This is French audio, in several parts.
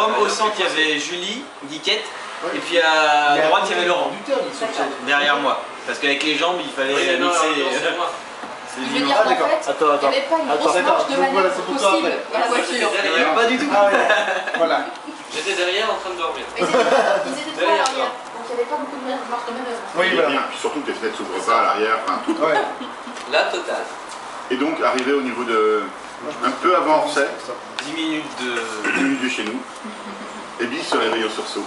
Rome, au centre, il y avait Julie, Guiquette. Et puis à droite, il y avait Laurent. Derrière moi. Parce qu'avec les jambes, il fallait mixer. Je veux dire qu'en fait, il n'y avait pas une grosse marge de manœuvre possible dans la voiture. Pas du tout. Voilà. J'étais derrière en train de dormir. Ils étaient trop à l'arrière, donc il n'y avait pas beaucoup de marge de manœuvre. Oui, Et voilà. puis surtout que les fenêtres s'ouvrent pas à l'arrière, enfin tout. Ouais. La totale. Et donc arrivé au niveau de... un peu avant Orsay, 10 minutes de... 10 minutes de chez nous, Ebi se réveille au sursaut.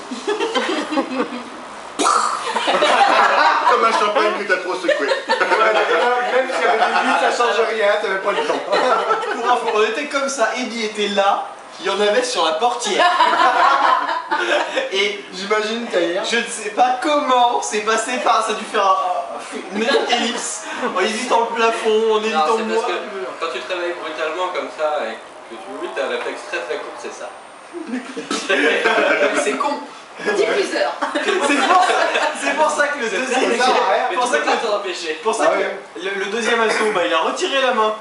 Comme un champagne que t'as trop secoué. Même s'il y avait des buts, ça change rien, t'avais pas le temps. Pour info, on était comme ça, Eddie était là, il y en avait sur la portière. Et J'imagine qu'ailleurs. je ne sais pas comment c'est passé par, ça a dû faire une ellipse, en hésitant le plafond, en Non, hésitant c'est moi. parce que quand tu te réveilles brutalement comme ça et que tu oublies, t'as un réflexe très très court, c'est ça. C'est con. Diffuseur. C'est pour ça que le deuxième... Mais pour tu ça peux que pas t'en empêcher. pour ça que le deuxième assaut, bah, il a retiré la main.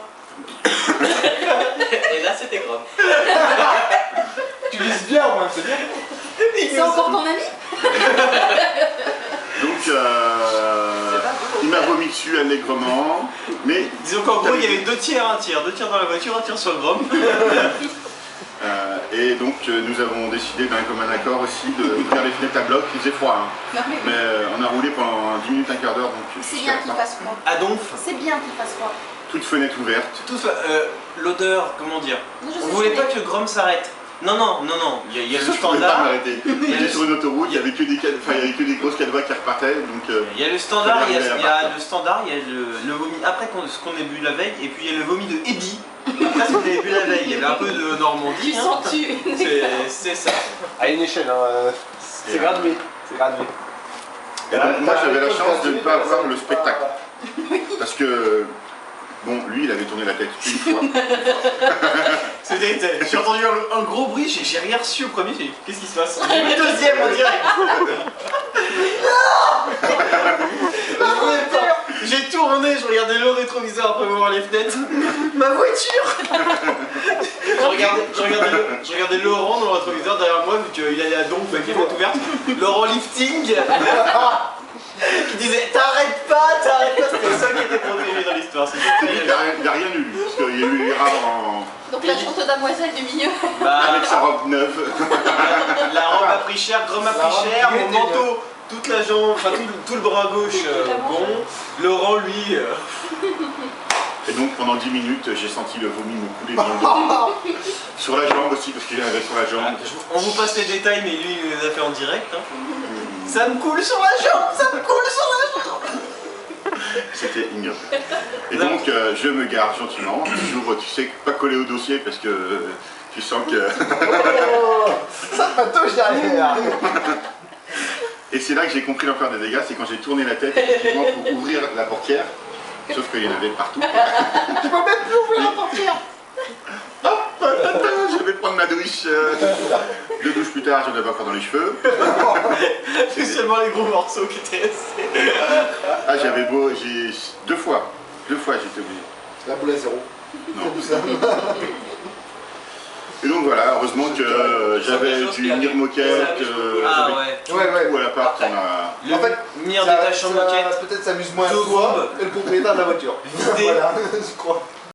Et là c'était grave. Tu vises bien au moins, c'est bien. C'est encore ton ami? Donc il m'a vomi dessus allègrement, mais Disons qu'en gros, il y avait deux tiers dans la voiture, un tiers sur le Grom. et donc nous avons décidé d'un commun accord aussi d'ouvrir les fenêtres à bloc. Il faisait froid, hein. Mais on a roulé pendant 10 minutes, un quart d'heure. C'est bien qu'il fasse froid. À Donf, C'est bien qu'il fasse froid. Toute fenêtre ouverte. l'odeur, comment dire, Non, je sais, on voulait je pas connais. que le Grom s'arrête. Non, il y a le Je pouvais pas standard. m'arrêter. J'étais sur une autoroute, il y avait que des grosses cadavres qui repartaient. Donc, Il y a le standard, il y a le le vomi après ce qu'on a bu la veille, et puis il y a le vomi de Eddie. Après ce qu'on avait bu la veille, il y avait un peu de Normandie. Tu sens-tu? C'est ça. À une échelle, hein. C'est gradué. C'est gradué. et donc, moi j'avais la chance de ne pas avoir le spectacle. Parce que, bon, lui il avait tourné la tête une fois. J'ai entendu un gros bruit, j'ai rien reçu au premier, j'ai dit qu'est-ce qui se passe? J'ai mis le deuxième en direct. J'ai tourné, je regardais le rétroviseur après voir les fenêtres. Ma voiture. je regardais Laurent dans le rétroviseur derrière moi, vu qu'il allait à Donf, avec les fenêtres ouvertes. Laurent lifting. Qui disait t'arrêtes pas, c'était le seul qui était protégé dans l'histoire. Il n'a rien eu, parce qu'il y a eu les rats Donc la chante damoiselle du milieu. avec sa robe neuve. La robe a pris cher, Grom a pris cher, mon manteau, toute la jambe, enfin tout le bras gauche, bon. Laurent, lui... Et donc pendant 10 minutes, j'ai senti le vomi me couler dans le dos. Sur la jambe aussi, parce qu'il avait sur la jambe. On vous passe les détails, mais lui, il les a fait en direct. Hein. Ça me coule sur la jambe, ça me coule sur la jambe. C'était ignoble. Et donc je me gare gentiment, toujours, tu sais, pas collé au dossier parce que tu sens que... Ça me touche derrière. Et c'est là que j'ai compris l'ampleur des dégâts, c'est quand j'ai tourné la tête effectivement pour ouvrir la portière, sauf qu'il y en avait partout. Je peux même plus ouvrir la portière. Je vais prendre ma douche. 2 douches plus tard, j'en avais encore dans les cheveux. C'est seulement les gros morceaux qui étaient restés. Ah, j'avais beau, j'ai 2 fois j'étais obligé. La boule à zéro. Non. C'est tout ça. Et donc voilà, heureusement que j'avais du mire moquette, Ah j'avais ouais. Ouais. tout à l'appart, on a... Le En fait, mire détachant moquette. Peut-être s'amuse moins Deux toi bombes. et le propriétaire de la voiture. Vidé. Voilà, je crois.